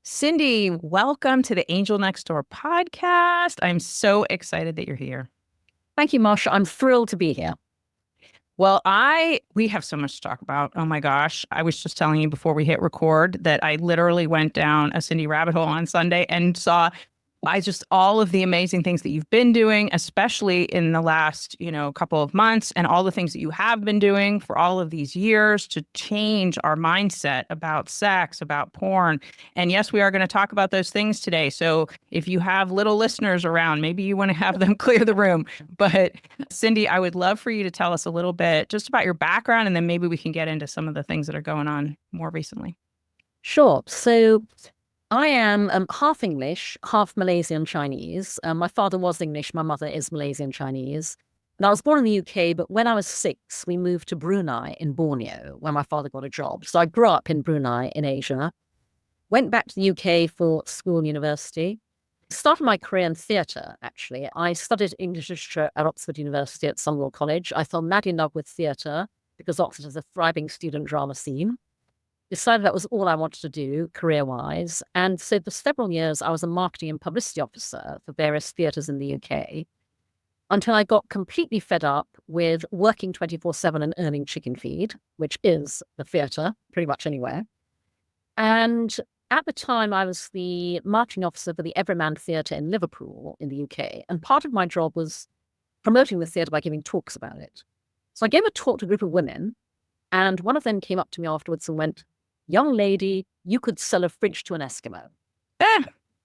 Cindy, welcome to the Angel Next Door podcast. I'm so excited that you're here. Thank you, Marcia. I'm thrilled to be here. Well, we have so much to talk about. Oh my gosh. I was just telling you before we hit record that I literally went down a Cindy rabbit hole on Sunday and saw all of the amazing things that you've been doing, especially in the last, couple of months, and all the things that you have been doing for all of these years to change our mindset about sex, about porn. And yes, we are going to talk about those things today. So if you have little listeners around, maybe you want to have them clear the room. But Cindy, I would love for you to tell us a little bit just about your background, and then maybe we can get into some of the things that are going on more recently. Sure. So I am half English, half Malaysian Chinese. My father was English. My mother is Malaysian Chinese. And I was born in the UK, but when I was 6, we moved to Brunei in Borneo, where my father got a job. So I grew up in Brunei in Asia, went back to the UK for school and university, started my career in theatre, actually. I studied English literature at Oxford University at Sunderland College. I fell madly in love with theatre because Oxford has a thriving student drama scene. Decided that was all I wanted to do career-wise. And so for several years, I was a marketing and publicity officer for various theatres in the UK until I got completely fed up with working 24/7 and earning chicken feed, which is the theatre pretty much anywhere. And at the time, I was the marketing officer for the Everyman Theatre in Liverpool in the UK. And part of my job was promoting the theatre by giving talks about it. So I gave a talk to a group of women, and one of them came up to me afterwards and went, "Young lady, you could sell a fridge to an Eskimo."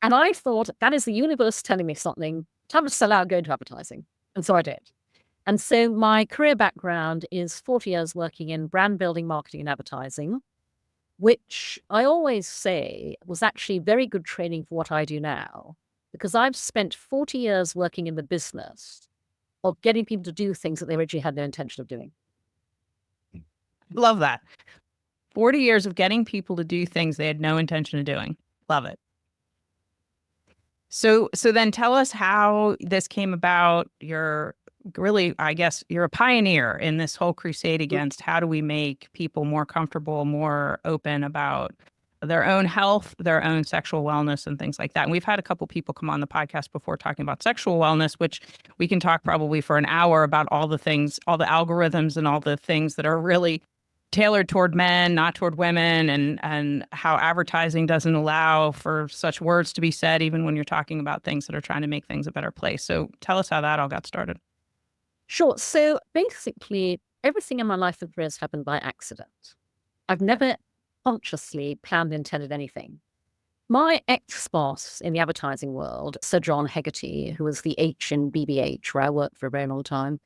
And I thought, that is the universe telling me something. Time to sell out, go into advertising. And so I did. And so my career background is 40 years working in brand building, marketing, and advertising, which I always say was actually very good training for what I do now, because I've spent 40 years working in the business of getting people to do things that they originally had no intention of doing. Love that. 40 years of getting people to do things they had no intention of doing. Love it. So then tell us how this came about. You're really, I guess, you're a pioneer in this whole crusade against how do we make people more comfortable, more open about their own health, their own sexual wellness, and things like that. And we've had a couple people come on the podcast before talking about sexual wellness, which we can talk probably for an hour about all the things, all the algorithms and all the things that are really tailored toward men, not toward women, and how advertising doesn't allow for such words to be said, even when you're talking about things that are trying to make things a better place. So tell us how that all got started. Sure. So basically, everything in my life and career has happened by accident. I've never consciously planned, intended anything. My ex-boss in the advertising world, Sir John Hegarty, who was the H in BBH, where I worked for a very long time,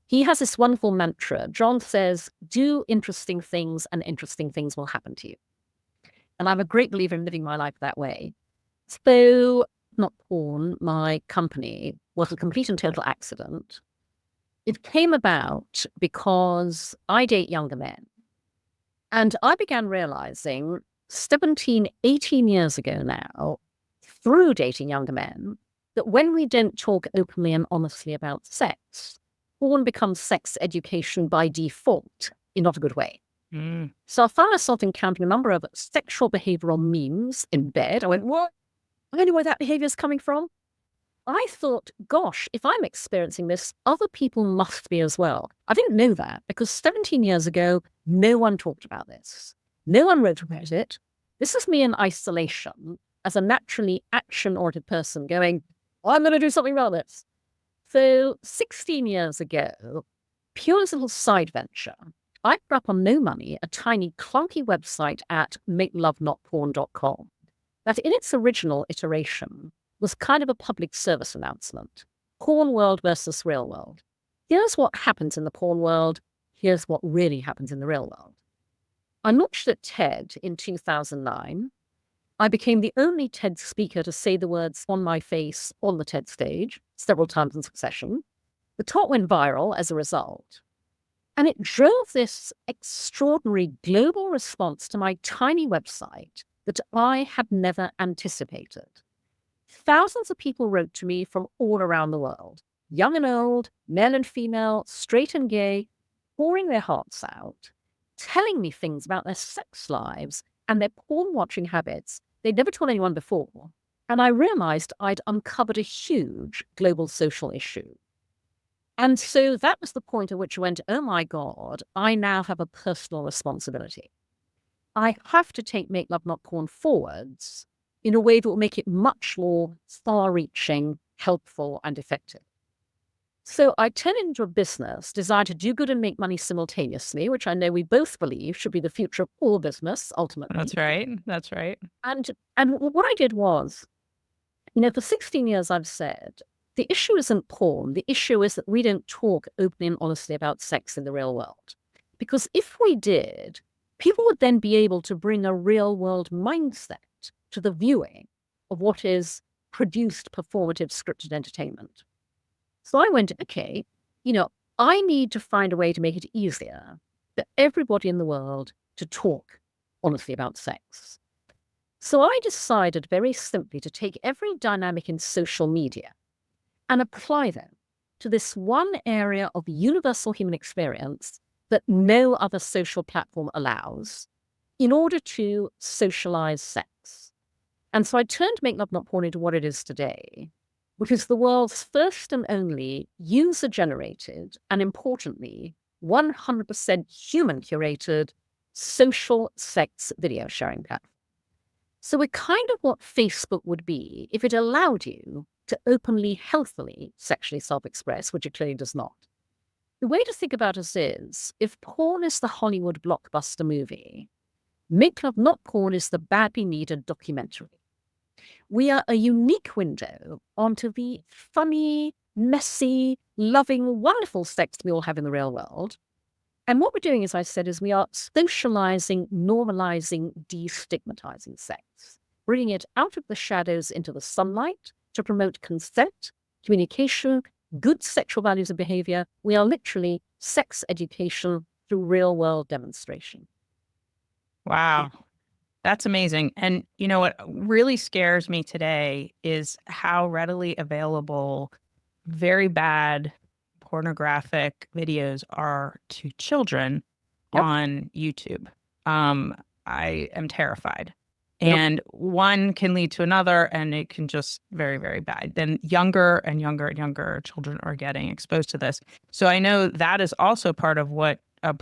he has this wonderful mantra. John says, do interesting things and interesting things will happen to you. And I'm a great believer in living my life that way. So, Not Porn, my company, was a complete and total accident. It came about because I date younger men. And I began realizing 17, 18 years ago now, through dating younger men, that when we don't talk openly and honestly about sex, porn becomes sex education by default in not a good way. So I found myself encountering a number of sexual behavioral memes in bed. I went, what? I don't know where that behavior is coming from. I thought, gosh, if I'm experiencing this, other people must be as well. I didn't know that because 17 years ago, no one talked about this. No one wrote about it. This is me in isolation as a naturally action-oriented person going, I'm going to do something about this. So 16 years ago, pure as a little side venture, I put up on no money a tiny clunky website at MakeLoveNotPorn.com that in its original iteration was kind of a public service announcement. Porn world versus real world. Here's what happens in the porn world. Here's what really happens in the real world. I launched at TED in 2009. I became the only TED speaker to say the words on my face on the TED stage several times in succession. The talk went viral as a result. And it drove this extraordinary global response to my tiny website that I had never anticipated. Thousands of people wrote to me from all around the world, young and old, male and female, straight and gay, pouring their hearts out, telling me things about their sex lives and their porn watching habits they'd never told anyone before. And I realized I'd uncovered a huge global social issue. And so that was the point at which I went, oh my God, I now have a personal responsibility. I have to take Make Love Not Porn forwards in a way that will make it much more far-reaching, helpful, and effective. So I turned it into a business designed to do good and make money simultaneously, which I know we both believe should be the future of all business, ultimately. That's right. That's right. And what I did was, for 16 years I've said, the issue isn't porn. The issue is that we don't talk openly and honestly about sex in the real world. Because if we did, people would then be able to bring a real world mindset to the viewing of what is produced performative scripted entertainment. So I went, okay, I need to find a way to make it easier for everybody in the world to talk honestly about sex. So I decided very simply to take every dynamic in social media and apply them to this one area of universal human experience that no other social platform allows in order to socialize sex. And so I turned Make Love Not Porn into what it is today, which is the world's first and only user-generated and, importantly, 100% human-curated social sex video sharing platform. So we're kind of what Facebook would be if it allowed you to openly, healthily sexually self-express, which it clearly does not. The way to think about us is, if porn is the Hollywood blockbuster movie, Make Love Not Porn is the badly needed documentary. We are a unique window onto the funny, messy, loving, wonderful sex we all have in the real world. And what we're doing, as I said, is we are socializing, normalizing, destigmatizing sex, bringing it out of the shadows into the sunlight to promote consent, communication, good sexual values and behavior. We are literally sex education through real world demonstration. Wow. That's amazing. And what really scares me today is how readily available very bad pornographic videos are to children on YouTube. I am terrified. And one can lead to another, and it can just very, very bad. Then younger and younger and younger children are getting exposed to this. So I know that is also part of what a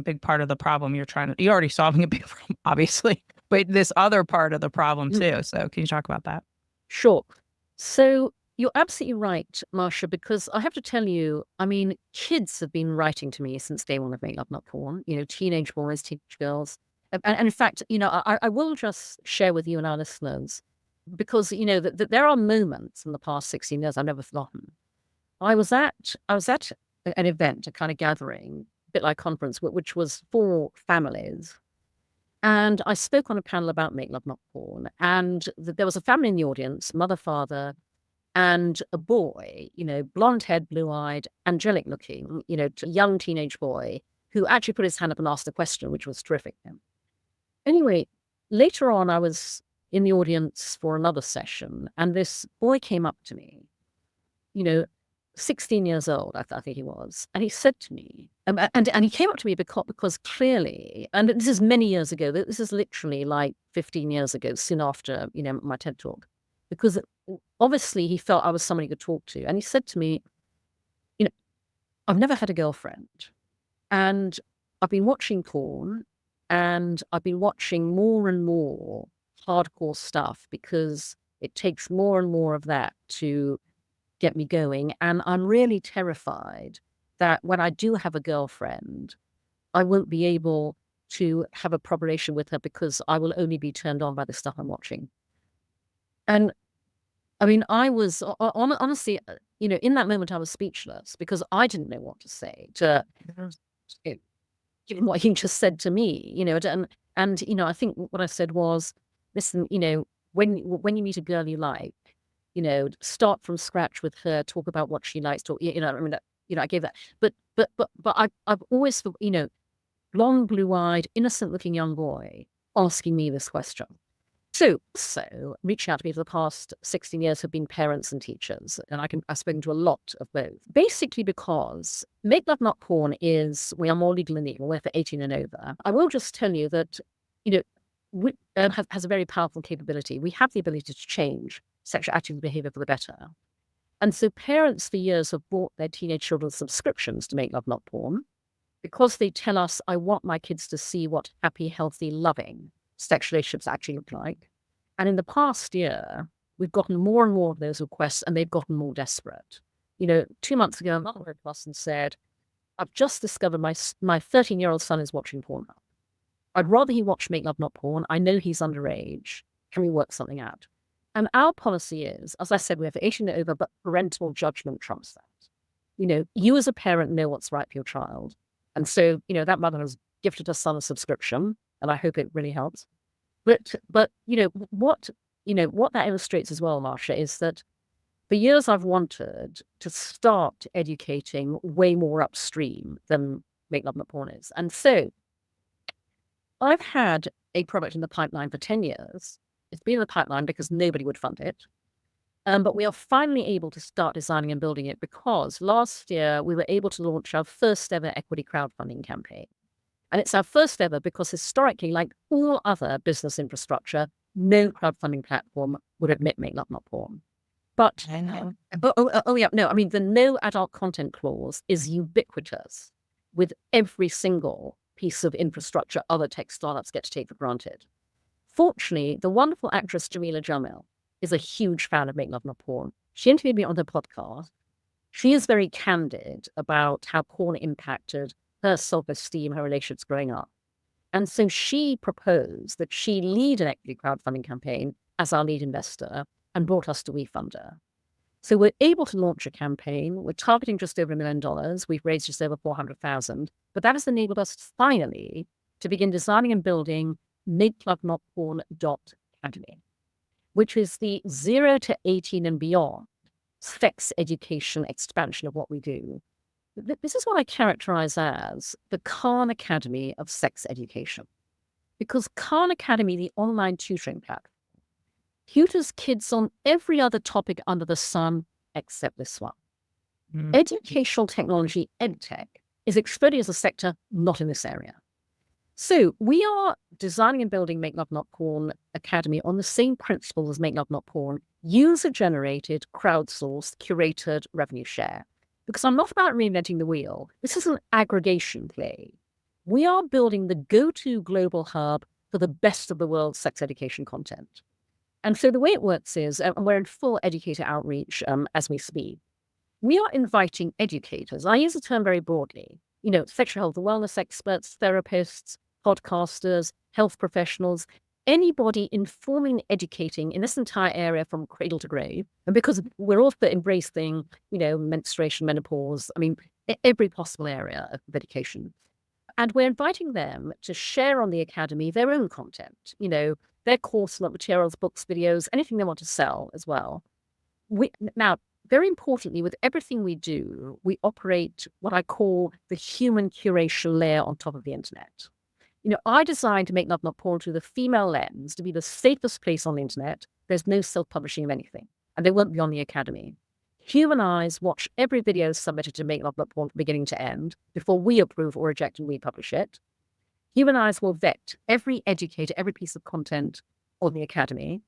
big part of the problem you're already solving a big problem, obviously, but this other part of the problem too. So can you talk about that? Sure. So you're absolutely right, Marcia, because I have to tell you, kids have been writing to me since day one of Make Love Not Porn, teenage boys, teenage girls. And in fact, I will just share with you and our listeners, because, that there are moments in the past 16 years I've never forgotten. I was at an event, a kind of gathering, a bit like conference, which was for families. And I spoke on a panel about Make Love Not Porn. And there was a family in the audience, mother, father, and a boy, blonde haired, blue eyed, angelic looking, young teenage boy who actually put his hand up and asked a question, which was terrific. Anyway, later on, I was in the audience for another session, and this boy came up to me, 16 years old, I think he was, and he said to me, and he came up to me because clearly, and this is many years ago, this is literally like 15 years ago, soon after, my TED Talk, because obviously he felt I was somebody he could talk to, and he said to me, I've never had a girlfriend, and I've been watching porn, and I've been watching more and more hardcore stuff because it takes more and more of that to get me going. And I'm really terrified that when I do have a girlfriend, I won't be able to have a proper relation with her because I will only be turned on by the stuff I'm watching. And I was honestly, in that moment, I was speechless because I didn't know what to say to given what he just said to me, and I think what I said was, listen, when you meet a girl you like, start from scratch with her, talk about what she likes, I gave that, but I've always, blonde, blue-eyed, innocent-looking young boy asking me this question. So reaching out to me for the past 16 years have been parents and teachers, and I've spoken to a lot of both. Basically because Make Love Not Porn we are more legal and legal, we're for 18 and over. I will just tell you that, has a very powerful capability. We have the ability to change sexual attitude and behavior for the better. And so parents for years have bought their teenage children subscriptions to Make Love Not Porn because they tell us, I want my kids to see what happy, healthy, loving sexual relationships actually look like. And in the past year, we've gotten more and more of those requests, and they've gotten more desperate. 2 months ago, a mother wrote to us and said, I've just discovered my 13-year-old son is watching porn. I'd rather he watch Make Love Not Porn. I know he's underage. Can we work something out? And our policy is, as I said, we have 18 and over, but parental judgment trumps that. You as a parent know what's right for your child. And so, that mother has gifted her son a subscription, and I hope it really helps. But what that illustrates as well, Marcia, is that for years I've wanted to start educating way more upstream than Make Love Not Porn is. And so I've had a product in the pipeline for 10 years. It's been in the pipeline because nobody would fund it. But we are finally able to start designing and building it because last year we were able to launch our first ever equity crowdfunding campaign. And it's our first ever because historically, like all other business infrastructure, no crowdfunding platform would admit Make Love Not Porn. But I know. the no adult content clause is ubiquitous with every single piece of infrastructure other tech startups get to take for granted. Fortunately, the wonderful actress Jamila Jamil is a huge fan of Make Love Not Porn. She interviewed me on her podcast. She is very candid about how porn impacted her self-esteem, her relationships growing up. And so she proposed that she lead an equity crowdfunding campaign as our lead investor and brought us to WeFunder. So we're able to launch a campaign. We're targeting just over $1 million. We've raised just over 400,000. But that has enabled us finally to begin designing and building MakeLoveNotPorn.academy, which is the 0 to 18 and beyond sex education expansion of what we do. This is what I characterize as the Khan Academy of sex education. Because Khan Academy, the online tutoring platform, tutors kids on every other topic under the sun except this one. Educational technology, EdTech, is exploding as a sector not in this area. So we are designing and building Make Love Not Porn Academy on the same principles as Make Love Not Porn, user-generated, crowdsourced, curated revenue share. Because I'm not about reinventing the wheel. This is an aggregation play. We are building the go-to global hub for the best of the world's sex education content. And so the way it works is, and we're in full educator outreach as we speak, we are inviting educators. I use the term very broadly, sexual health and wellness experts, therapists, podcasters, health professionals, anybody informing, educating in this entire area from cradle to grave. And because we're all embracing, menstruation, menopause, every possible area of education. And we're inviting them to share on the Academy their own content, their course materials, books, videos, anything they want to sell as well. Now, very importantly, with everything we do, we operate what I call the human curation layer on top of the internet. I designed to Make Love Not Porn through the female lens to be the safest place on the internet. There's no self-publishing of anything, and they won't be on the Academy. Human eyes watch every video submitted to Make Love Not Porn from beginning to end before we approve or reject and republish it. Human eyes will vet every educator, every piece of content on the Academy.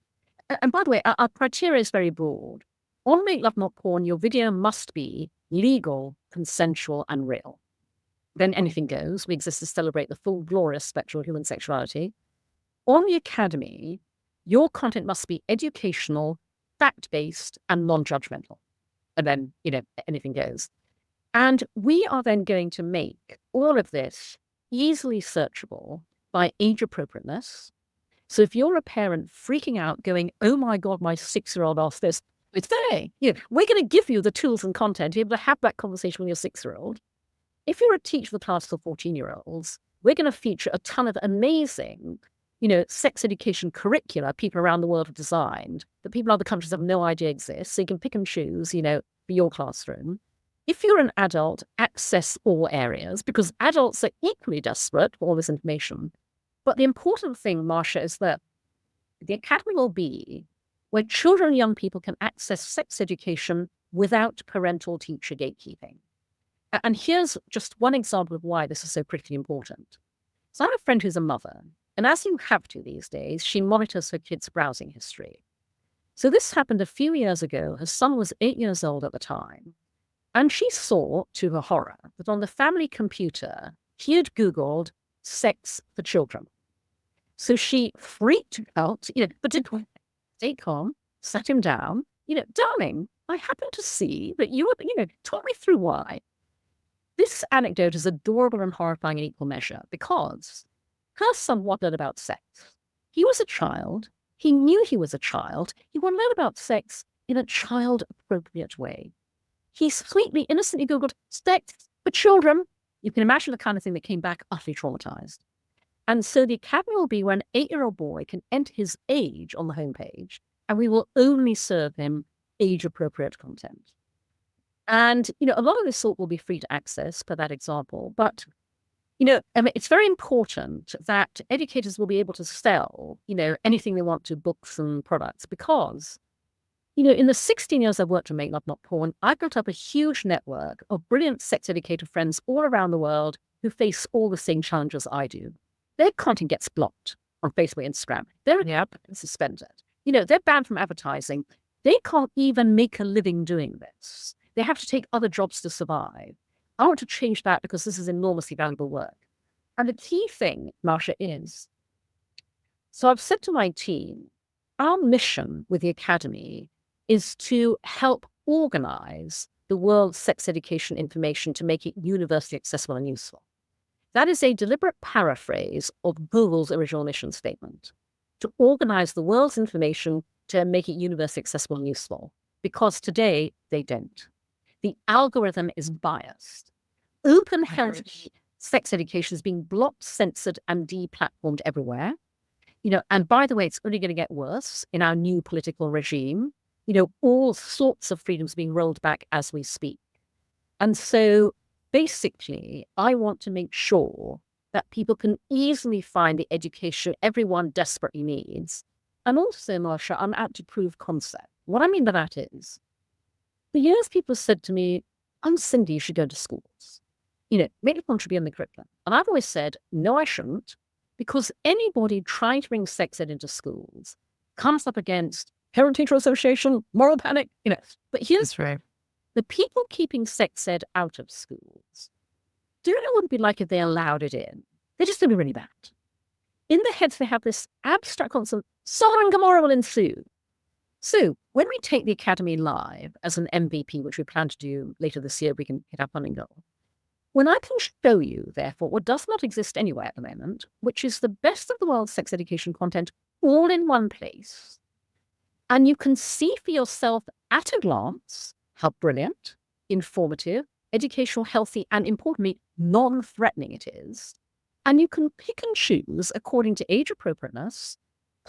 And by the way, our criteria is very broad. On Make Love Not Porn, your video must be legal, consensual, and real. Then anything goes. We exist to celebrate the full glorious spectrum of human sexuality. On the Academy, your content must be educational, fact-based, and non-judgmental. And then, anything goes. And we are then going to make all of this easily searchable by age appropriateness. So if you're a parent freaking out going, oh my God, my 6-year-old asked this, it's there. We're going to give you the tools and content to be able to have that conversation with your 6-year-old. If you're a teacher for the class for 14-year-olds, we're going to feature a ton of amazing, sex education curricula people around the world have designed that people in other countries have no idea exist. So you can pick and choose, for your classroom. If you're an adult, access all areas because adults are equally desperate for all this information. But the important thing, Marcia, is that the Academy will be where children and young people can access sex education without parental teacher gatekeeping. And here's just one example of why this is so critically important. So I have a friend who's a mother, And as you have to these days, she monitors her kids' browsing history. So this happened a few years ago. Her son was 8 years old at the time. And she saw, to her horror, that on the family computer, he had Googled sex for children. So she freaked out, but did stay calm, sat him down, darling, I happen to see that you were, talk me through why. This anecdote is adorable and horrifying in equal measure because her son wondered about sex. He was a child. He knew he was a child. He wanted to learn about sex in a child-appropriate way. He sweetly, innocently Googled sex for children. You can imagine the kind of thing that came back utterly traumatized. And so the academy will be where an 8-year-old boy can enter his age on the homepage, and we will only serve him age-appropriate content. And, a lot of this sort will be free to access, per that example. But, it's very important that educators will be able to sell, anything they want to books and products because, in the 16 years I've worked on Make Love Not Porn, I've built up a huge network of brilliant sex educator friends all around the world who face all the same challenges I do. Their content gets blocked on Facebook and Instagram. They're suspended. They're banned from advertising. They can't even make a living doing this. They have to take other jobs to survive. I want to change that because this is enormously valuable work. And the key thing, Marcia, is, so I've said to my team, our mission with the Academy is to help organize the world's sex education information to make it universally accessible and useful. That is a deliberate paraphrase of Google's original mission statement, to organize the world's information to make it universally accessible and useful, because today they don't. The algorithm is biased. Open healthy sex education is being blocked, censored, and deplatformed everywhere. And by the way, it's only going to get worse in our new political regime. All sorts of freedoms being rolled back as we speak. And so basically, I want to make sure that people can easily find the education everyone desperately needs. And also, Marcia, I'm out to prove concept. What I mean by that is, for years people have said to me, Cindy, you should go to schools. MakeLoveNotPorn should be in the curriculum. And I've always said, no, I shouldn't, because anybody trying to bring sex ed into schools comes up against parent-teacher association, moral panic, But here's right. The people keeping sex ed out of schools, do you know what it would be like if they allowed it in? They're just going to be really bad. In their heads, they have this abstract concept, Sodom and Gomorrah will ensue. So when we take the Academy live as an MVP, which we plan to do later this year, we can hit our funding goal. When I can show you, therefore, what does not exist anywhere at the moment, which is the best of the world's sex education content all in one place, and you can see for yourself at a glance how brilliant, informative, educational, healthy, and importantly, non-threatening it is, and you can pick and choose according to age appropriateness,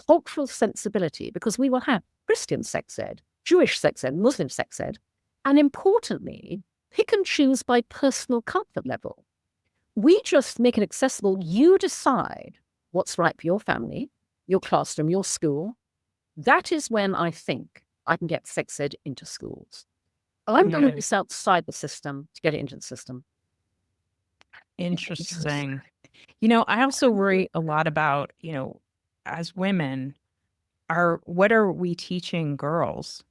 cultural sensibility, because we will have Christian sex ed, Jewish sex ed, Muslim sex ed, and importantly, pick and choose by personal comfort level. We just make it accessible. You decide what's right for your family, your classroom, your school. That is when I think I can get sex ed into schools. I'm doing this outside the system to get it into the system. Interesting. I also worry a lot about, as women, what are we teaching girls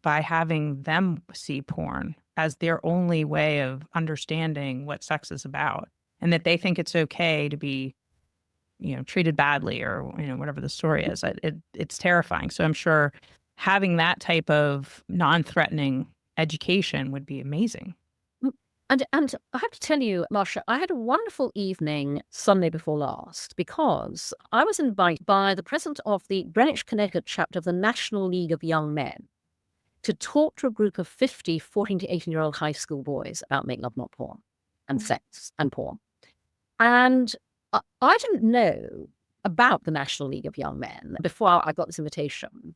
by having them see porn as their only way of understanding what sex is about, and that they think it's okay to be, treated badly or, whatever the story is. It's terrifying. So I'm sure having that type of non-threatening education would be amazing. And I have to tell you, Marcia, I had a wonderful evening Sunday before last because I was invited by the president of the Greenwich, Connecticut chapter of the National League of Young Men to talk to a group of 50 14 to 18-year-old high school boys about Make Love Not Porn and sex and porn. And I didn't know about the National League of Young Men before I got this invitation.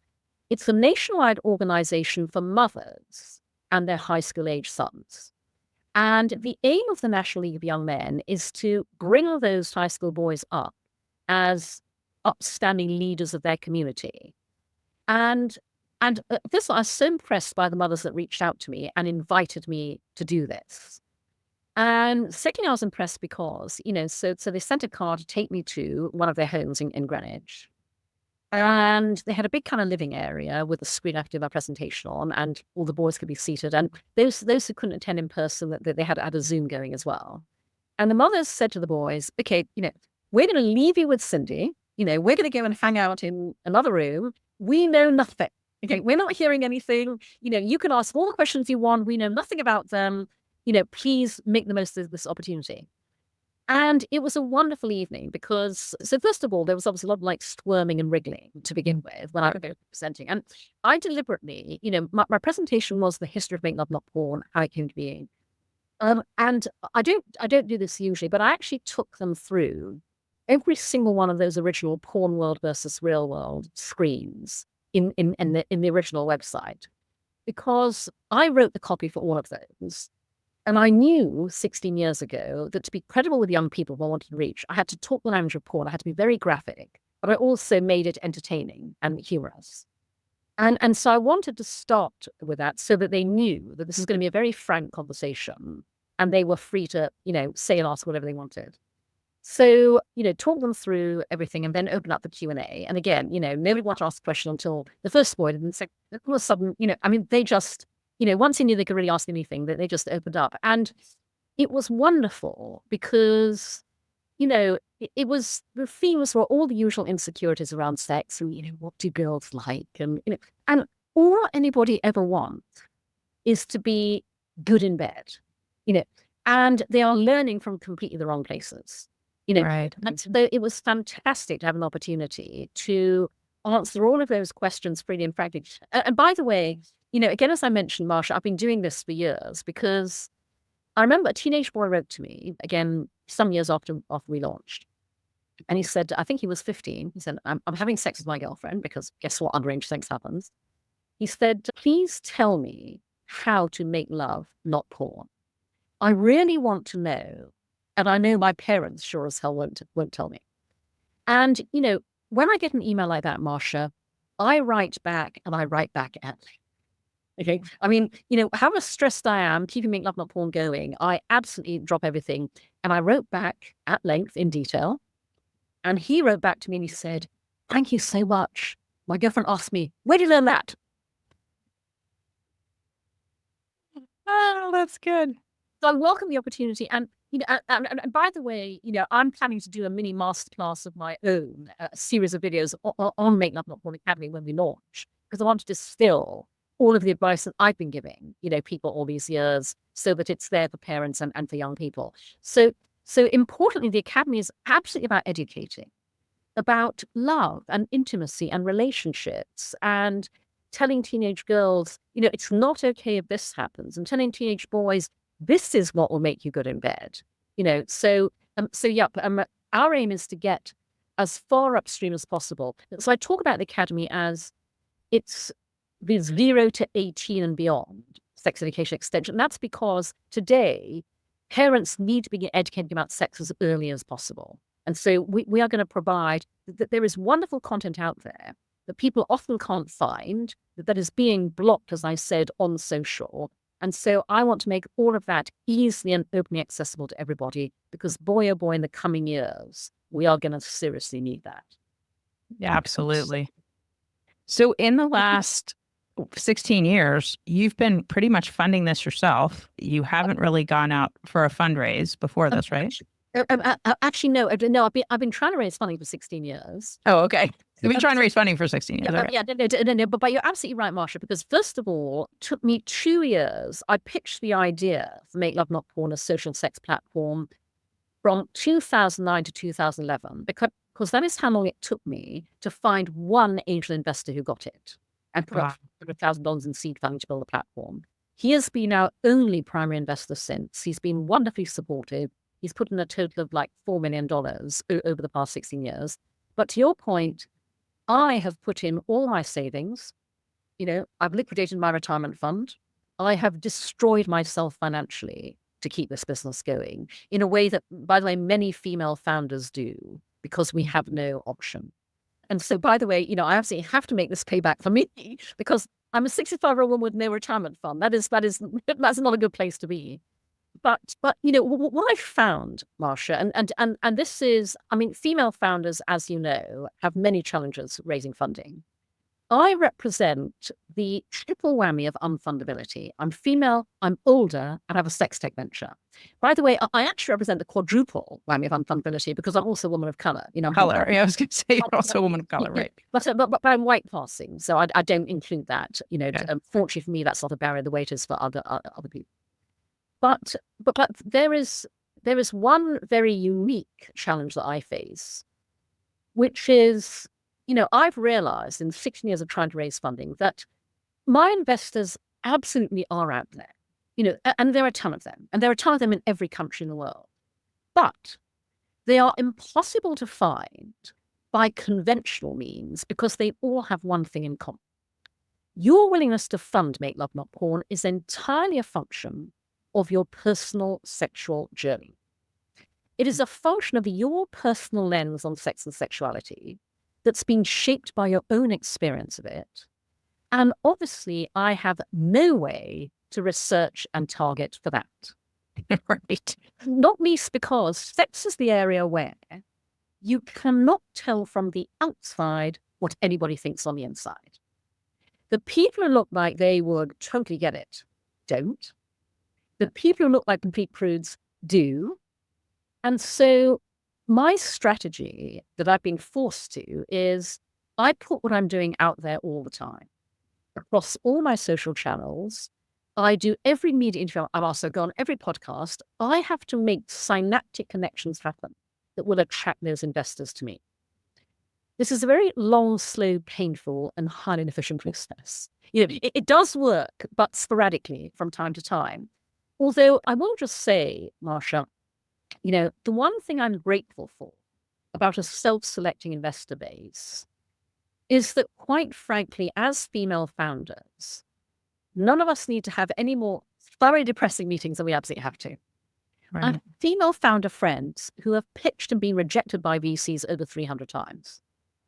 It's a nationwide organization for mothers and their high school age sons. And the aim of the National League of Young Men is to bring those high school boys up as upstanding leaders of their community. And this, I was so impressed by the mothers that reached out to me and invited me to do this. And secondly, I was impressed because, so they sent a car to take me to one of their homes in Greenwich. And they had a big kind of living area with a screen I could do my presentation on, and all the boys could be seated. And those who couldn't attend in person, that they had a Zoom going as well. And the mothers said to the boys, okay, we're going to leave you with Cindy. We're going to go and hang out in another room. We know nothing. Okay, we're not hearing anything. You can ask all the questions you want. We know nothing about them. Please make the most of this opportunity. And it was a wonderful evening because, so first of all, there was obviously a lot of like squirming and wriggling to begin with when I was presenting. And I deliberately, my presentation was the history of Make Love Not Porn, how it came to being. And I don't do this usually, but I actually took them through every single one of those original porn world versus real world screens in the original website, because I wrote the copy for all of those. And I knew 16 years ago that to be credible with young people I wanted to reach, I had to talk the language of porn. I had to be very graphic, but I also made it entertaining and humorous. And so I wanted to start with that so that they knew that this is going to be a very frank conversation and they were free to, say and ask whatever they wanted. So, talk them through everything and then open up the Q&A. And again, nobody wanted to ask a question until the first boy didn't say, all of a sudden, they just, once they knew they could really ask anything, they just opened up. And it was wonderful because, it was, the themes were all the usual insecurities around sex and, what do girls like? And, and all anybody ever wants is to be good in bed, and they are learning from completely the wrong places, Right. And so it was fantastic to have an opportunity to answer all of those questions freely and frankly. And by the way, again, as I mentioned, Marcia, I've been doing this for years because I remember a teenage boy wrote to me, again, some years after we launched. And he said, I think he was 15. He said, I'm having sex with my girlfriend because guess what? Underage sex happens. He said, please tell me how to make love, not porn. I really want to know. And I know my parents sure as hell won't tell me. And, when I get an email like that, Marcia, I write back and I write back at okay. I mean, however stressed I am, keeping Make Love Not Porn going, I absolutely drop everything. And I wrote back at length in detail. And he wrote back to me and he said, thank you so much. My girlfriend asked me, where did you learn that? Oh, that's good. So I welcome the opportunity. And, and by the way, I'm planning to do a mini masterclass of my own, a series of videos on Make Love Not Porn Academy when we launch, because I want to distill all of the advice that I've been giving, people all these years so that it's there for parents and for young people. So importantly, the Academy is absolutely about educating about love and intimacy and relationships and telling teenage girls, it's not okay if this happens, and telling teenage boys, this is what will make you good in bed. Our aim is to get as far upstream as possible. So I talk about the Academy as it's the 0 to 18 and beyond sex education extension. And that's because today parents need to be educated about sex as early as possible. And so we are going to provide that there is wonderful content out there that people often can't find, that is being blocked, as I said, on social. And so I want to make all of that easily and openly accessible to everybody, because boy, oh boy, in the coming years, we are going to seriously need that. Yeah, absolutely. So in the last 16 years, you've been pretty much funding this yourself. You haven't really gone out for a fundraise before this, right? Actually, no. I've been trying to raise funding for 16 years. Oh, okay. You've been trying to raise funding for 16 years. No. But you're absolutely right, Marcia, because first of all, it took me 2 years. I pitched the idea for Make Love Not Porn, a social sex platform, from 2009 to 2011, because that is how long it took me to find one angel investor who got it and put up $100,000 in seed funding to build the platform. He has been our only primary investor since. He's been wonderfully supportive. He's put in a total of like $4 million over the past 16 years. But to your point, I have put in all my savings. I've liquidated my retirement fund. I have destroyed myself financially to keep this business going in a way that, by the way, many female founders do, because we have no option. And so, by the way, I absolutely have to make this payback for me, because I'm a 65-year-old woman with no retirement fund. That's not a good place to be. but what I found, Marcia, and this is, I mean, female founders, as you know, have many challenges raising funding. I represent the triple whammy of unfundability. I'm female, I'm older, and I have a sex tech venture. By the way, I actually represent the quadruple whammy of unfundability because I'm also a woman of color. Color. Yeah, I was going to say you're also a woman of color, right? But I'm white passing, so I don't include that. Okay. Fortunately for me, that's not a barrier. The weight is for other people. But there is one very unique challenge that I face, which is, I've realized in 16 years of trying to raise funding that my investors absolutely are out there, and there are a ton of them, and there are a ton of them in every country in the world. But they are impossible to find by conventional means because they all have one thing in common. Your willingness to fund Make Love Not Porn is entirely a function of your personal sexual journey. It is a function of your personal lens on sex and sexuality that's been shaped by your own experience of it. And obviously, I have no way to research and target for that. Right. Not least because sex is the area where you cannot tell from the outside what anybody thinks on the inside. The people who look like they would totally get it don't. The people who look like complete prudes do. And so my strategy that I've been forced to is I put what I'm doing out there all the time across all my social channels. I do every media interview. I've also gone every podcast. I have to make synaptic connections happen that will attract those investors to me. This is a very long, slow, painful, and highly inefficient process. It does work, but sporadically from time to time. Although I will just say, Marcia, the one thing I'm grateful for about a self-selecting investor base is that, quite frankly, as female founders, none of us need to have any more thoroughly depressing meetings than we absolutely have to. Right. I have female founder friends who have pitched and been rejected by VCs over 300 times.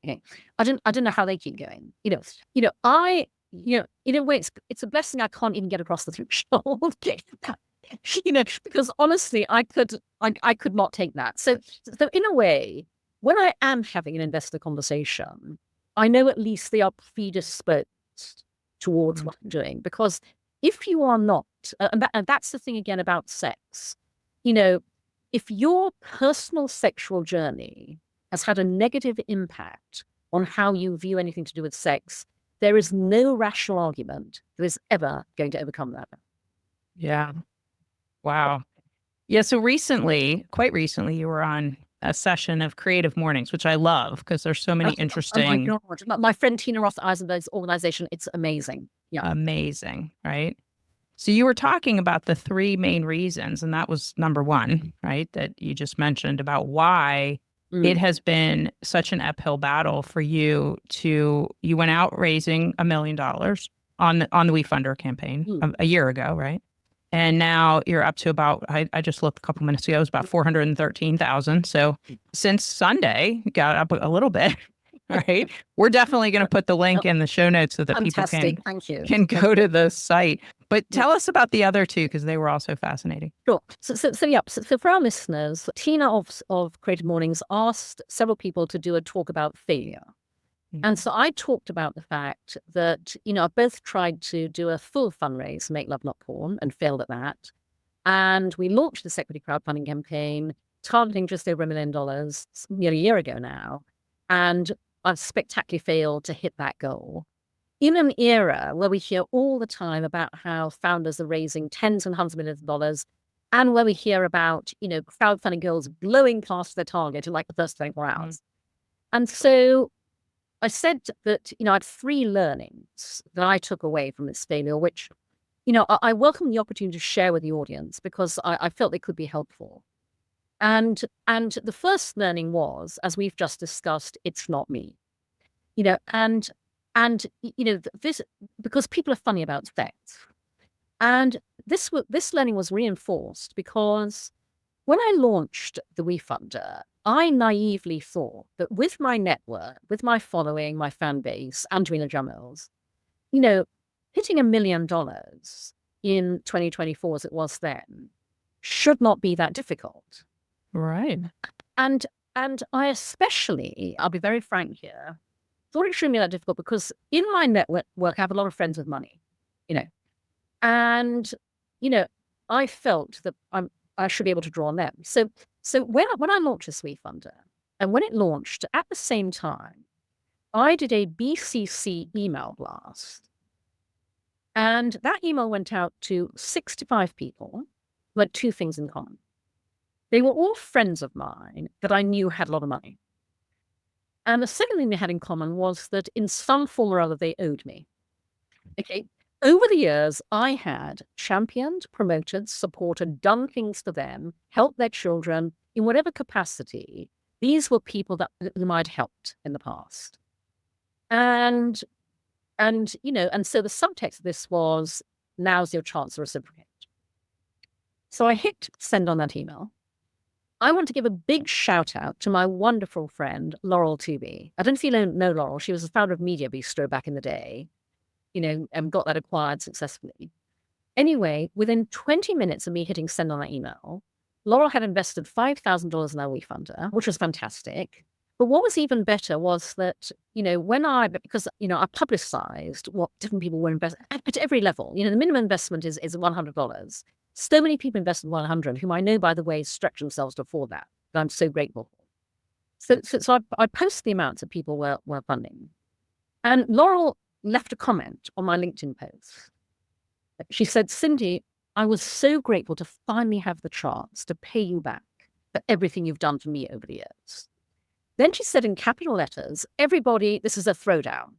Okay, I don't know how they keep going. In a way, it's a blessing I can't even get across the threshold. Because honestly, I could not take that. So in a way, when I am having an investor conversation, I know at least they are predisposed towards what I'm doing. Because if you are not, and that's the thing again about sex, if your personal sexual journey has had a negative impact on how you view anything to do with sex, there is no rational argument that is ever going to overcome that. Yeah. Wow. Yeah. So quite recently, you were on a session of Creative Mornings, which I love because there's so many interesting. Oh my God. My friend Tina Roth Eisenberg's organization, it's amazing. Yeah. Amazing. Right. So you were talking about the three main reasons, and that was number one, right? That you just mentioned about why it has been such an uphill battle for you you went out raising $1 million on the WeFunder campaign a year ago, right? And now you're up to about, I just looked a couple minutes ago, it was about 413,000. So since Sunday, you got up a little bit, right? We're definitely going to put the link in the show notes so that Fantastic. people can go to the site. But tell us about the other two, because they were also fascinating. Sure. So for our listeners, Tina of Creative Mornings asked several people to do a talk about failure. And so I talked about the fact that, I both tried to do a full fundraise, Make Love Not Porn, and failed at that. And we launched this equity crowdfunding campaign, targeting just over $1 million nearly a year ago now. And I've spectacularly failed to hit that goal. In an era where we hear all the time about how founders are raising tens and hundreds of millions of dollars, and where we hear about, crowdfunding girls blowing past their target in like the first 24 hours. And so I said that, I had 3 learnings that I took away from this failure, which, I welcome the opportunity to share with the audience because I felt they could be helpful. And the first learning was, as we've just discussed, it's not me. This, because people are funny about sex. And this learning was reinforced because when I launched the WeFunder, I naively thought that with my network, with my following, my fan base, and doing the drum mills, hitting $1 million in 2024 as it was then should not be that difficult. Right. And I especially, I'll be very frank here, thought it shouldn't be that difficult because in my network, I have a lot of friends with money, and, I felt that I should be able to draw on them. So when I launched this WeFunder, and when it launched, at the same time, I did a BCC email blast. And that email went out to 65 people who had two things in common. They were all friends of mine that I knew had a lot of money. And the second thing they had in common was that in some form or other, they owed me. Okay. Over the years, I had championed, promoted, supported, done things for them, helped their children in whatever capacity. These were people whom I'd helped in the past. And so the subtext of this was, now's your chance to reciprocate. So I hit send on that email. I want to give a big shout out to my wonderful friend, Laurel Tooby. I don't know if you know Laurel. She was the founder of Media Bistro back in the day, and got that acquired successfully. Anyway, within 20 minutes of me hitting send on that email, Laurel had invested $5,000 in our WeFunder, which was fantastic. But what was even better was that, because I publicized what different people were investing at every level. The minimum investment is $100. So many people invested $100, whom I know, by the way, stretch themselves to afford that. And I'm so grateful for. So I posted the amounts that people were funding. And Laurel left a comment on my LinkedIn post. She said, Cindy, I was so grateful to finally have the chance to pay you back for everything you've done for me over the years. Then she said in capital letters, everybody, this is a throwdown.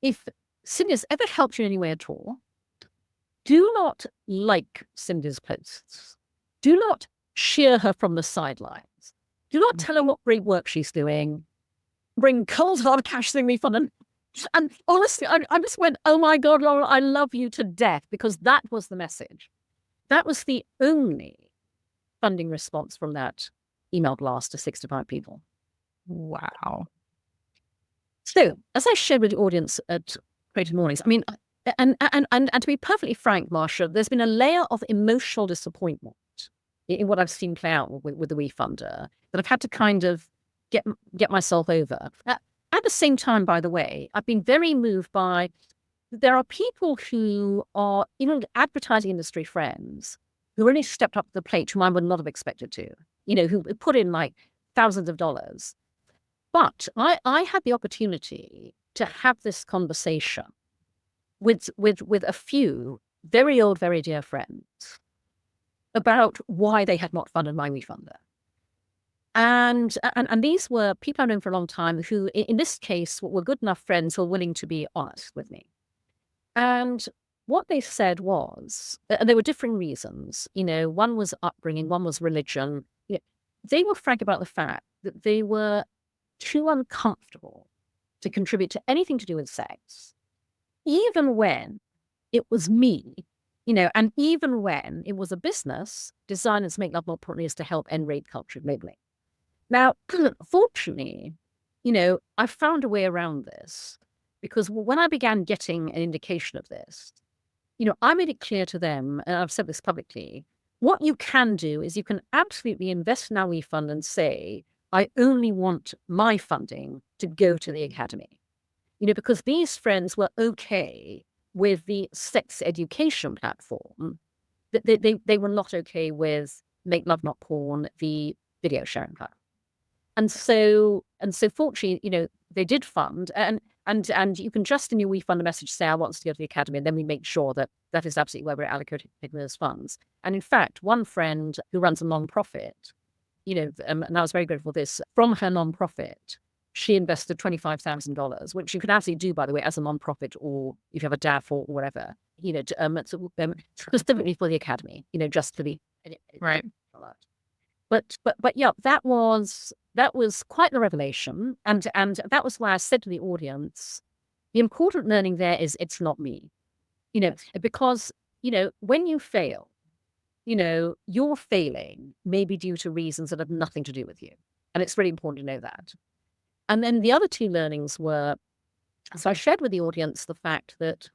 If Cindy has ever helped you in any way at all, do not like Cindy's posts. Do not cheer her from the sidelines. Do not tell her what great work she's doing. Bring cold hard cash thing me fun. And honestly, I just went, oh my God, Laurel, I love you to death, because that was the message. That was the only funding response from that email blast to 65 people. Wow. So, as I shared with the audience at Creative Mornings, I mean, and to be perfectly frank, Marcia, there's been a layer of emotional disappointment in what I've seen play out with the WeFunder that I've had to kind of get myself over. At the same time, by the way, I've been very moved by, there are people who are, even advertising industry friends, who really stepped up to the plate, whom I would not have expected to, who put in like thousands of dollars. But I had the opportunity to have this conversation with a few very old, very dear friends about why they had not funded my WeFunder. And these were people I've known for a long time who, in this case, were good enough friends who were willing to be honest with me. And what they said was, and there were differing reasons, one was upbringing, one was religion. They were frank about the fact that they were too uncomfortable to contribute to anything to do with sex, even when it was me, and even when it was a business designed as Make Love Not Porn is to help end rape culture globally. Now, fortunately, I found a way around this, because when I began getting an indication of this, I made it clear to them, and I've said this publicly, what you can do is you can absolutely invest in our WeFund and say, I only want my funding to go to the academy. Because these friends were okay with the sex education platform, they were not okay with Make Love Not Porn, the video sharing platform. And so fortunately, they did fund, and you can just in your WeFund a message say, I want to go to the academy, and then we make sure that that is absolutely where we're allocating those funds. And in fact, one friend who runs a nonprofit, and I was very grateful for this, from her nonprofit, she invested $25,000, which you can actually do, by the way, as a nonprofit, or if you have a DAF or whatever, specifically for the academy, just for the right. But yeah, that was quite the revelation, and that was why I said to the audience, the important learning there is it's not me, because when you fail, your failing may be due to reasons that have nothing to do with you, and it's really important to know that. And then the other two learnings were, so I shared with the audience the fact that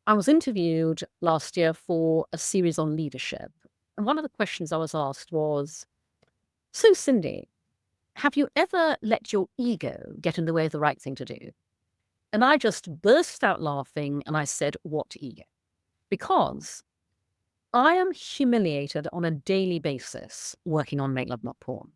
I was interviewed last year for a series on leadership. And one of the questions I was asked was, so Cindy, have you ever let your ego get in the way of the right thing to do? And I just burst out laughing and I said, what ego? Because I am humiliated on a daily basis working on Make Love Not Porn.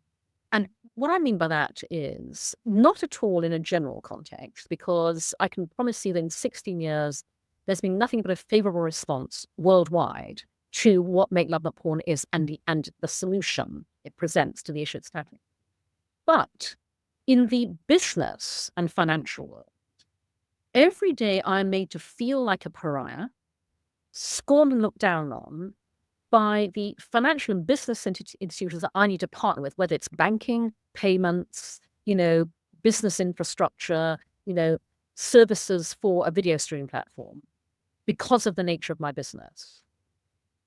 And what I mean by that is not at all in a general context, because I can promise you that in 16 years, there's been nothing but a favorable response worldwide to what Make Love Not Porn is and the solution it presents to the issue it's tackling. But in the business and financial world, every day I'm made to feel like a pariah, scorned and looked down on by the financial and business institutions that I need to partner with, whether it's banking, payments, business infrastructure, services for a video streaming platform, because of the nature of my business.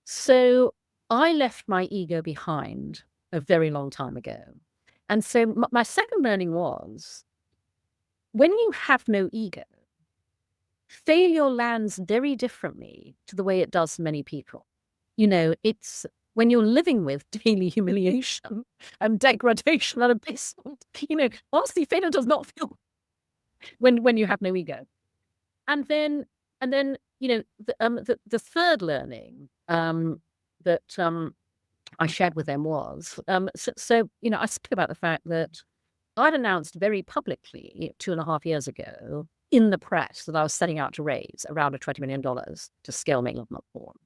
So I left my ego behind a very long time ago. And so my second learning was, when you have no ego, failure lands very differently to the way it does many people. It's when you're living with daily humiliation and degradation and abasement, honestly, failure does not feel when you have no ego. And then the third learning that I shared with them was, I spoke about the fact that I'd announced very publicly 2.5 years ago in the press that I was setting out to raise around $20 million to scale Make Love Not Porn.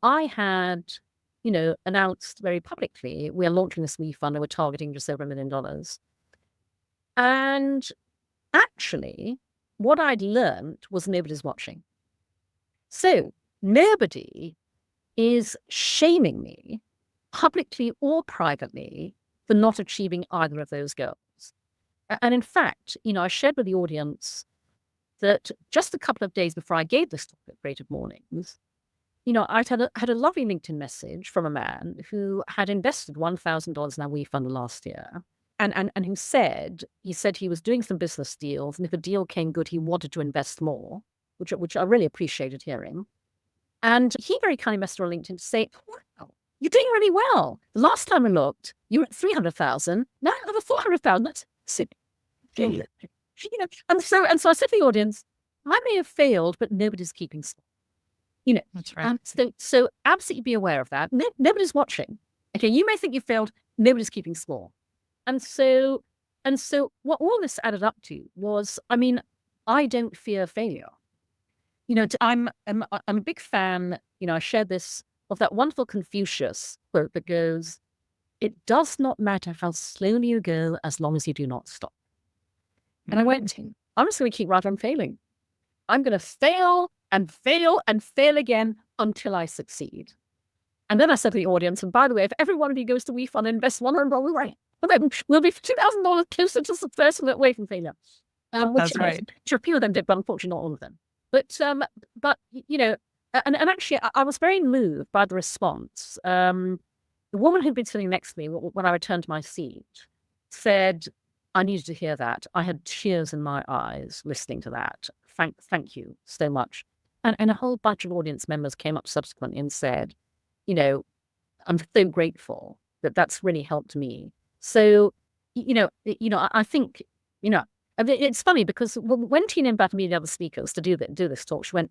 I had, announced very publicly, we're launching this WE fund and we're targeting just over $1 million. And actually, what I'd learned was nobody's watching. So nobody is shaming me, publicly or privately, for not achieving either of those goals. And in fact, I shared with the audience that just a couple of days before I gave this talk at Creative Mornings, I'd had a lovely LinkedIn message from a man who had invested $1,000 in our WE fund last year, and who said he was doing some business deals, and if a deal came good, he wanted to invest more, which I really appreciated hearing. And he very kindly messaged on LinkedIn to say, "Wow, you're doing really well. The last time I looked, you were at 300,000. Now you're over 400,000. That's super." And so I said to the audience, I may have failed, but nobody's keeping score. That's right. So absolutely be aware of that. Nobody's watching. Okay, you may think you failed. Nobody's keeping score. And so what all this added up to was, I don't fear failure. I'm a big fan. I shared this of that wonderful Confucius quote that goes, "It does not matter how slowly you go as long as you do not stop." And I went, I'm just going to keep right on failing. I'm going to fail and fail and fail again until I succeed. And then I said to the audience, and by the way, if every one of you goes to WE Fund and invests $100, we'll be $2,000 closer to success and away from failure. That's right. Sure, a few of them did, but unfortunately not all of them. But and actually, I was very moved by the response. The woman who'd been sitting next to me when I returned to my seat said, I needed to hear that. I had tears in my eyes listening to that. Thank you so much. And a whole bunch of audience members came up subsequently and said, I'm so grateful that that's really helped me. So, I think, it's funny because when Tina invited me and the other speakers to do this talk, she went,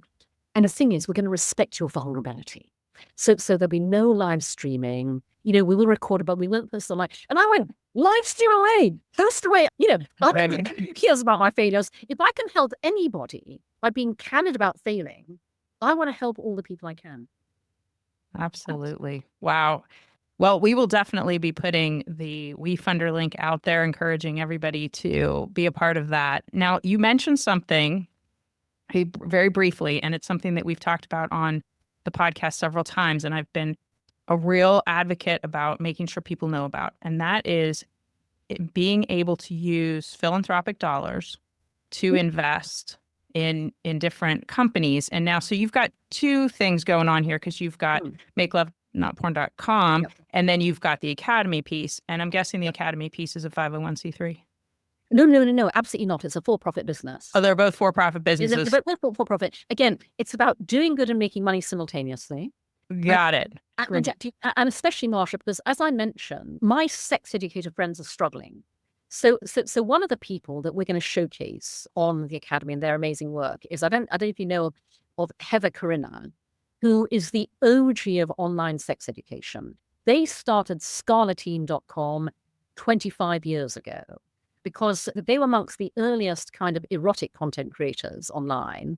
and the thing is, we're going to respect your vulnerability. So there'll be no live streaming. We will record it, but we won't post online. And I went, live stream away, post away. Who cares about my failures? If I can help anybody by being candid about failing, I want to help all the people I can. Absolutely. Wow. Well, we will definitely be putting the WeFunder link out there, encouraging everybody to be a part of that. Now, you mentioned something very briefly, and it's something that we've talked about on the podcast several times, and I've been a real advocate about making sure people know about, and that is being able to use philanthropic dollars to invest in different companies. And now, so you've got two things going on here, because you've got MakeLoveNotPorn.com, and then you've got the Academy piece, and I'm guessing the Academy piece is a 501c3. No, absolutely not. It's a for-profit business. Oh, they're both for-profit businesses. They're both for-profit. Again, it's about doing good and making money simultaneously. Got it. And especially Marcia, because as I mentioned, my sex educator friends are struggling. So one of the people that we're going to showcase on the Academy and their amazing work is, I don't know if you know of Heather Corinna, who is the OG of online sex education. They started scarletine.com 25 years ago because they were amongst the earliest kind of erotic content creators online.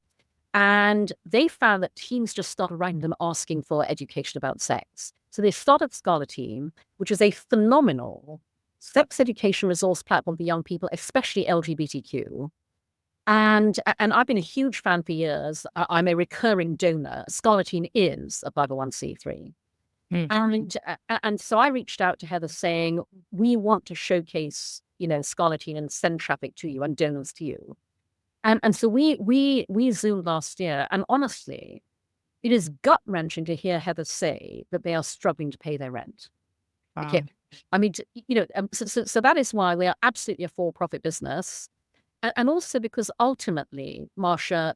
And they found that teens just started writing them asking for education about sex. So they started Scarletine, which is a phenomenal sex education resource platform for young people, especially LGBTQ. And I've been a huge fan for years. I'm a recurring donor. Scarletine is a 501c3. And so I reached out to Heather saying, we want to showcase, Scarletine and send traffic to you and donors to you. And so we Zoomed last year, and honestly, it is gut-wrenching to hear Heather say that they are struggling to pay their rent. Wow. Okay. I mean, so that is why we are absolutely a for-profit business. And also because ultimately, Marcia,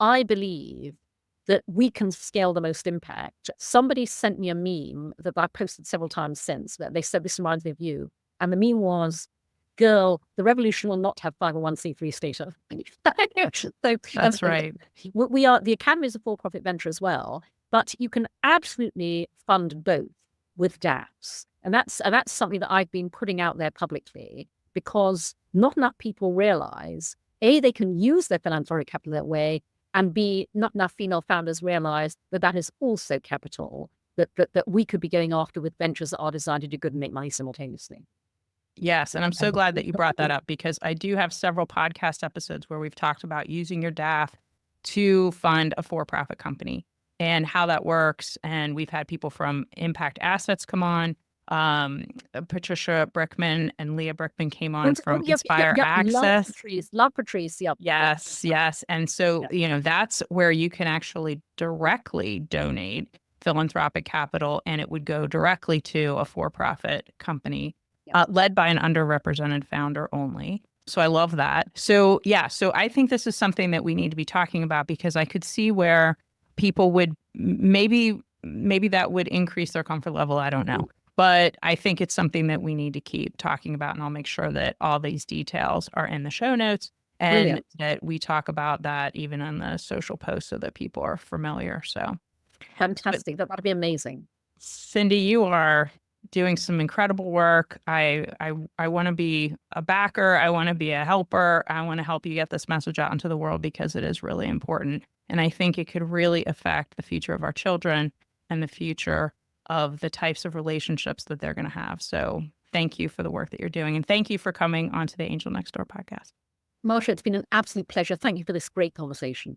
I believe that we can scale the most impact. Somebody sent me a meme that I posted several times since, that they said, this reminds me of you. And the meme was, girl, the revolution will not have 501c3 status. So, That's right. The Academy is a for-profit venture as well, but you can absolutely fund both with DApps. And that's something that I've been putting out there publicly, because not enough people realize, A, they can use their philanthropic capital that way, and B, not enough female founders realize that that is also capital that we could be going after with ventures that are designed to do good and make money simultaneously. Yes. And I'm so glad that you brought that up, because I do have several podcast episodes where we've talked about using your DAF to fund a for-profit company and how that works. And we've had people from Impact Assets come on. Patricia Brickman and Leah Brickman came on from Inspire Access. Love Patrice. Yep. Yes. And so, that's where you can actually directly donate philanthropic capital, and it would go directly to a for-profit company led by an underrepresented founder only. So I love that. So so I think this is something that we need to be talking about, because I could see where people would maybe that would increase their comfort level. I don't know. But I think it's something that we need to keep talking about, and I'll make sure that all these details are in the show notes, and that we talk about that even on the social posts so that people are familiar. So fantastic. That'd be amazing. Cindy, you are doing some incredible work. I want to be a backer. I want to be a helper. I want to help you get this message out into the world, because it is really important. And I think it could really affect the future of our children and the future of the types of relationships that they're going to have. So thank you for the work that you're doing. And thank you for coming onto the Angel Next Door podcast. Marcia, it's been an absolute pleasure. Thank you for this great conversation.